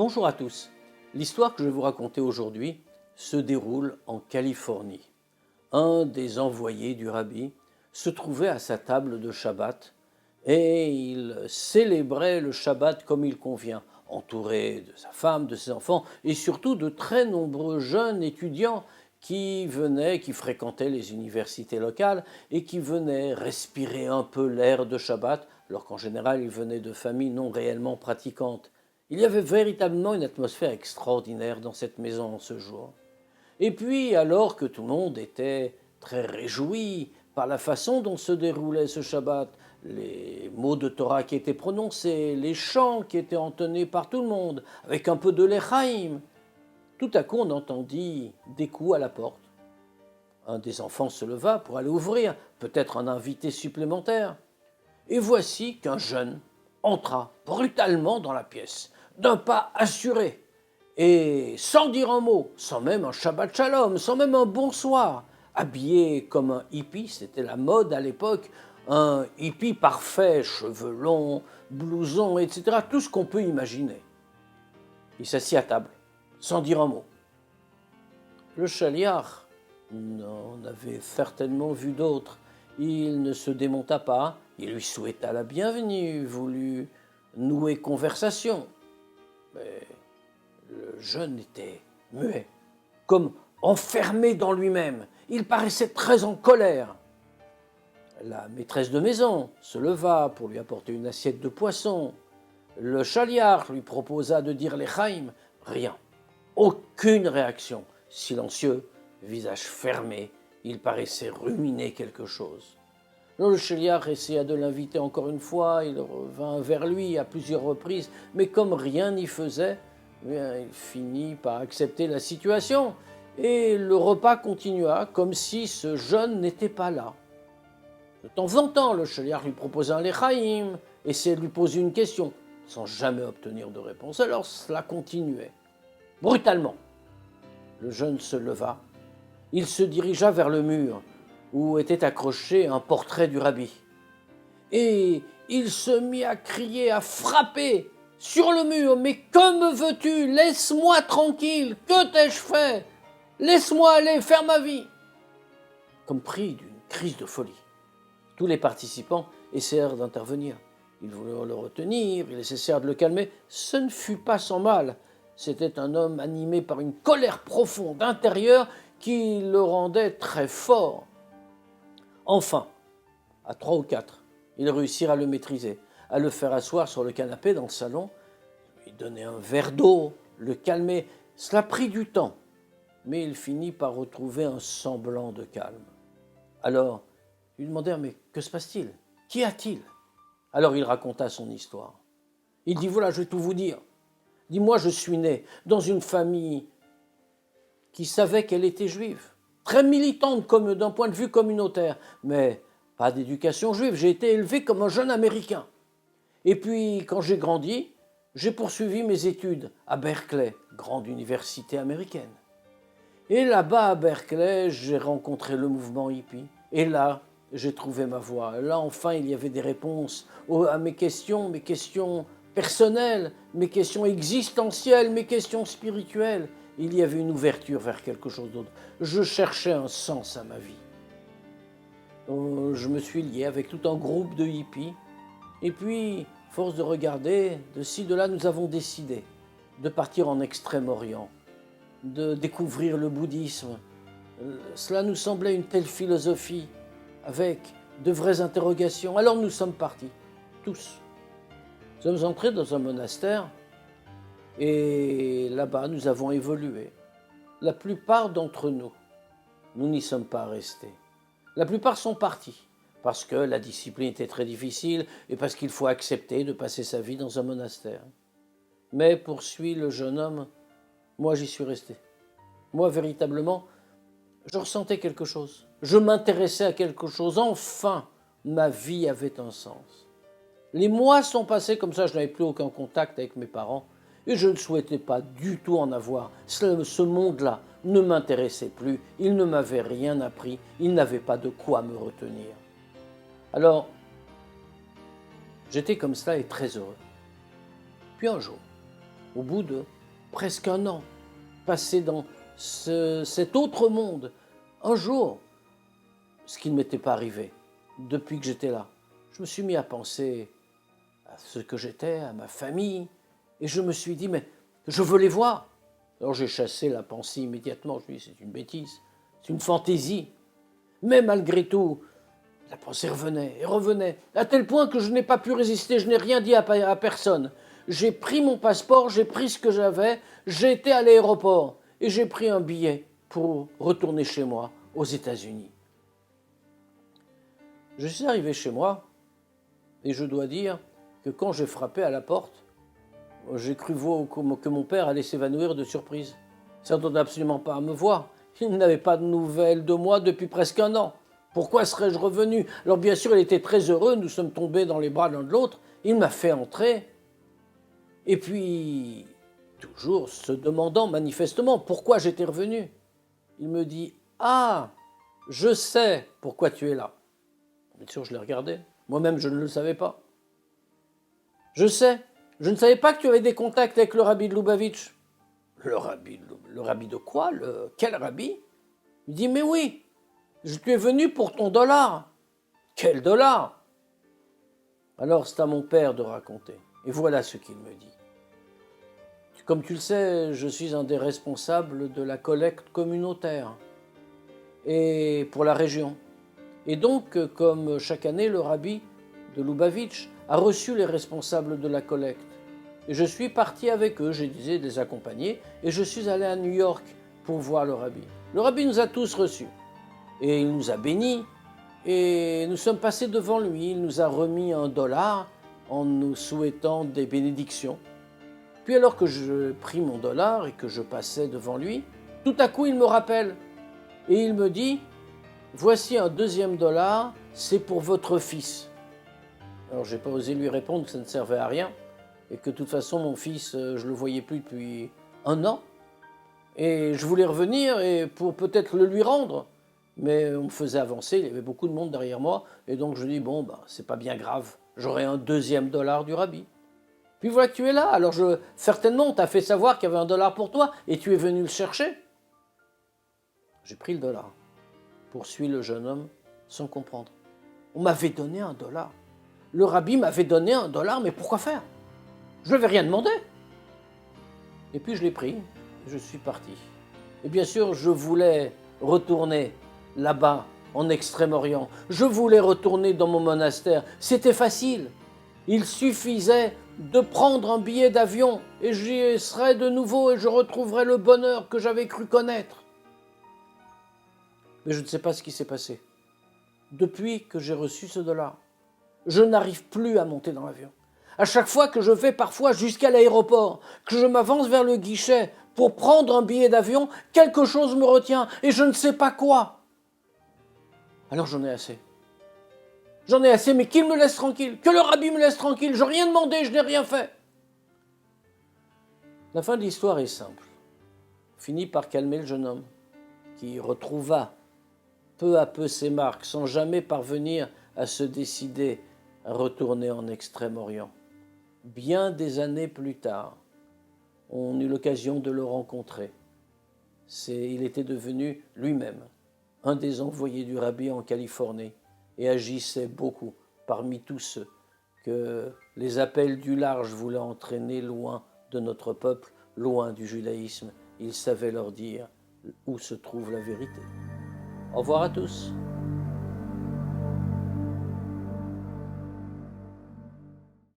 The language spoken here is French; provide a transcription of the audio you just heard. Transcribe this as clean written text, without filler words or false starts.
Bonjour à tous. L'histoire que je vais vous raconter aujourd'hui se déroule en Californie. Un des envoyés du rabbi se trouvait à sa table de Shabbat et il célébrait le Shabbat comme il convient, entouré de sa femme, de ses enfants et surtout de très nombreux jeunes étudiants qui fréquentaient les universités locales et qui venaient respirer un peu l'air de Shabbat, alors qu'en général ils venaient de familles non réellement pratiquantes. Il y avait véritablement une atmosphère extraordinaire dans cette maison en ce jour. Et puis, alors que tout le monde était très réjoui par la façon dont se déroulait ce Shabbat, les mots de Torah qui étaient prononcés, les chants qui étaient entonnés par tout le monde, avec un peu de l'Echaïm, tout à coup on entendit des coups à la porte. Un des enfants se leva pour aller ouvrir, peut-être un invité supplémentaire. Et voici qu'un jeune entra brutalement dans la pièce, d'un pas assuré, et sans dire un mot, sans même un Shabbat Shalom, sans même un bonsoir, habillé comme un hippie, c'était la mode à l'époque, un hippie parfait, cheveux longs, blouson, etc., tout ce qu'on peut imaginer. Il s'assit à table, sans dire un mot. Le chaliar n'en avait certainement vu d'autres. Il ne se démonta pas, il lui souhaita la bienvenue, voulut nouer conversation. Mais le jeune était muet, comme enfermé dans lui-même. Il paraissait très en colère. La maîtresse de maison se leva pour lui apporter une assiette de poisson. Le chaliar lui proposa de dire l'Echaïm. Rien, aucune réaction. Silencieux, visage fermé, il paraissait ruminer quelque chose. Le chaliar essaya de l'inviter encore une fois, il revint vers lui à plusieurs reprises, mais comme rien n'y faisait, il finit par accepter la situation et le repas continua comme si ce jeune n'était pas là. De temps en temps, le chaliar lui proposa un lechaïm, essayait de lui poser une question, sans jamais obtenir de réponse. Alors cela continuait. Brutalement, le jeune se leva. Il se dirigea vers le mur où était accroché un portrait du rabbi. Et il se mit à crier, à frapper sur le mur. « Mais que me veux-tu? Laisse-moi tranquille. Que t'ai-je fait? Laisse-moi aller faire ma vie. » Comme pris d'une crise de folie. Tous les participants essayèrent d'intervenir. Ils voulurent le retenir, ils essayèrent de le calmer. Ce ne fut pas sans mal. C'était un homme animé par une colère profonde intérieure qui le rendait très fort. Enfin, à 3 ou 4, ils réussirent à le maîtriser, à le faire asseoir sur le canapé dans le salon, lui donner un verre d'eau, le calmer. Cela prit du temps, mais il finit par retrouver un semblant de calme. Alors, ils lui demandèrent « Mais que se passe-t-il? Qu'y a-t-il » Alors il raconta son histoire. Il dit « Voilà, je vais tout vous dire. Dis-moi, je suis né dans une famille qui savait qu'elle était juive, très militante comme d'un point de vue communautaire, mais pas d'éducation juive. J'ai été élevé comme un jeune Américain. Et puis, quand j'ai grandi, j'ai poursuivi mes études à Berkeley, grande université américaine. Et là-bas, à Berkeley, j'ai rencontré le mouvement hippie. Et là, j'ai trouvé ma voie. Là, enfin, il y avait des réponses à mes questions personnelles, mes questions existentielles, mes questions spirituelles. Il y avait une ouverture vers quelque chose d'autre. Je cherchais un sens à ma vie. Je me suis lié avec tout un groupe de hippies. Et puis, force de regarder, de ci, de là, nous avons décidé de partir en Extrême-Orient, de découvrir le bouddhisme. Cela nous semblait une telle philosophie, avec de vraies interrogations. Alors nous sommes partis, tous. Nous sommes entrés dans un monastère et là-bas nous avons évolué. La plupart d'entre nous, nous n'y sommes pas restés. La plupart sont partis parce que la discipline était très difficile et parce qu'il faut accepter de passer sa vie dans un monastère. Mais, poursuit le jeune homme, moi j'y suis resté. Moi véritablement, je ressentais quelque chose. Je m'intéressais à quelque chose. Enfin, ma vie avait un sens. Les mois sont passés comme ça, je n'avais plus aucun contact avec mes parents et je ne souhaitais pas du tout en avoir. Ce monde-là ne m'intéressait plus, il ne m'avait rien appris, il n'avait pas de quoi me retenir. Alors, j'étais comme cela et très heureux. Puis un jour, au bout de presque un an, passé dans cet autre monde. Un jour, ce qui ne m'était pas arrivé depuis que j'étais là, je me suis mis à penser à ce que j'étais, à ma famille, et je me suis dit, mais je veux les voir. Alors j'ai chassé la pensée immédiatement, je me suis dit, c'est une bêtise, c'est une fantaisie. Mais malgré tout, la pensée revenait et revenait, à tel point que je n'ai pas pu résister, je n'ai rien dit à personne. J'ai pris mon passeport, j'ai pris ce que j'avais, j'ai été à l'aéroport et j'ai pris un billet pour retourner chez moi, aux États-Unis. Je suis arrivé chez moi et je dois dire que quand j'ai frappé à la porte, j'ai cru voir que mon père allait s'évanouir de surprise. Il ne s'attendait absolument pas à me voir. Il n'avait pas de nouvelles de moi depuis presque un an. Pourquoi serais-je revenu? Alors bien sûr, il était très heureux, nous sommes tombés dans les bras l'un de l'autre. Il m'a fait entrer. Et puis, toujours se demandant manifestement pourquoi j'étais revenu, il me dit « Ah, je sais pourquoi tu es là. » Bien sûr, je l'ai regardé. Moi-même, je ne le savais pas. « Je sais. Je ne savais pas que tu avais des contacts avec le rabbi de Lubavitch. »« Le rabbi de quoi? Quel rabbi ?» Il dit « Mais oui, je suis venu pour ton dollar. »« Quel dollar ?» Alors c'est à mon père de raconter. Et voilà ce qu'il me dit. Comme tu le sais, je suis un des responsables de la collecte communautaire et pour la région. Et donc, comme chaque année, le rabbi de Lubavitch a reçu les responsables de la collecte. Et je suis parti avec eux, j'ai disais les accompagner, et je suis allé à New York pour voir le rabbi. Le rabbi nous a tous reçus, et il nous a bénis, et nous sommes passés devant lui, il nous a remis $1 en nous souhaitant des bénédictions. Puis alors que je pris mon dollar et que je passais devant lui, tout à coup il me rappelle, et il me dit « Voici un $2, c'est pour votre fils. » Alors j'ai pas osé lui répondre que ça ne servait à rien, et que de toute façon mon fils, je le voyais plus depuis un an, et je voulais revenir et pour peut-être le lui rendre, mais on me faisait avancer, il y avait beaucoup de monde derrière moi, et donc je dis bon c'est pas bien grave, j'aurai un $2 du rabbi. Puis voilà que tu es là, alors certainement on t'a fait savoir qu'il y avait $1 pour toi, et tu es venu le chercher. J'ai pris le dollar, poursuit le jeune homme sans comprendre. On m'avait donné $1. Le rabbi m'avait donné $1, mais pourquoi faire? Je ne lui avais rien demandé. Et puis je l'ai pris, et je suis parti. Et bien sûr, je voulais retourner là-bas, en Extrême-Orient. Je voulais retourner dans mon monastère. C'était facile. Il suffisait de prendre un billet d'avion, et j'y serais de nouveau, et je retrouverais le bonheur que j'avais cru connaître. Mais je ne sais pas ce qui s'est passé. Depuis que j'ai reçu ce dollar, je n'arrive plus à monter dans l'avion. À chaque fois que je vais parfois jusqu'à l'aéroport, que je m'avance vers le guichet pour prendre un billet d'avion, quelque chose me retient et je ne sais pas quoi. Alors j'en ai assez. J'en ai assez, mais qu'il me laisse tranquille, que le rabbi me laisse tranquille, je n'ai rien demandé, je n'ai rien fait. La fin de l'histoire est simple. On finit par calmer le jeune homme, qui retrouva peu à peu ses marques, sans jamais parvenir à se décider à retourner en Extrême-Orient. Bien des années plus tard, on eut l'occasion de le rencontrer. Il était devenu lui-même un des envoyés du rabbi en Californie et agissait beaucoup parmi tous ceux que les appels du large voulaient entraîner loin de notre peuple, loin du judaïsme. Il savait leur dire où se trouve la vérité. Au revoir à tous.